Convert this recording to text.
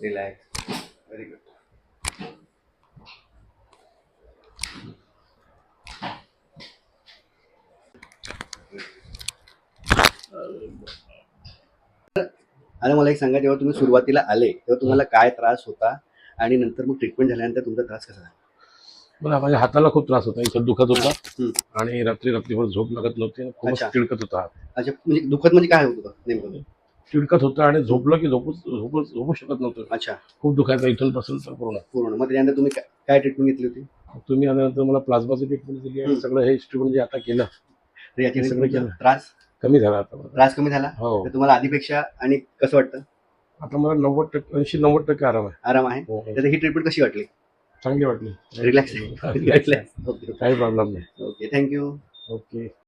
Relax. Very good. आणि मला एक सांगा, जेव्हा तुम्ही सुरुवातीला आले तेव्हा तुम्हाला काय त्रास होता आणि नंतर मग ट्रीटमेंट झाल्यानंतर तुमचा त्रास कसा झाला? मला माझ्या हाताला खूप त्रास होता, इथं दुखत होता हम्म. आणि रात्रीभर झोप लागत नव्हती, खूपच अच्छा. चिडकत होता हात. अच्छा, म्हणजे दुखत म्हणजे काय होत होतं नेमकं? चिडकत होतं आणि झोपलं की झोपू शकत नव्हतं. अच्छा, खूप दुखायचं इथून पासून तर पूर्ण. मग त्याच्यानंतर तुम्ही काय ट्रीटमेंट घेतली होती? तुम्ही आल्यानंतर मला प्लाझ्माची ट्रीटमेंट दिली आणि सगळं हे इंस्ट्रुमेंट जे आता केलं तर याच्याने सगळं तुमचा केलं. त्रास कमी झाला आता मला. त्रास कमी झाला? हो. तर तुम्हाला आधीपेक्षा आणि कसं वाटतं? आता मला 80-90% आराम आहे. आराम आहे? हो, हो. तर ही ट्रीटमेंट कशी वाटली? चांगली वाटली. रिलॅक्स. रिलॅक्स आहे. ओके, काही प्रॉब्लेम नाही. Okay, thank you. ओके.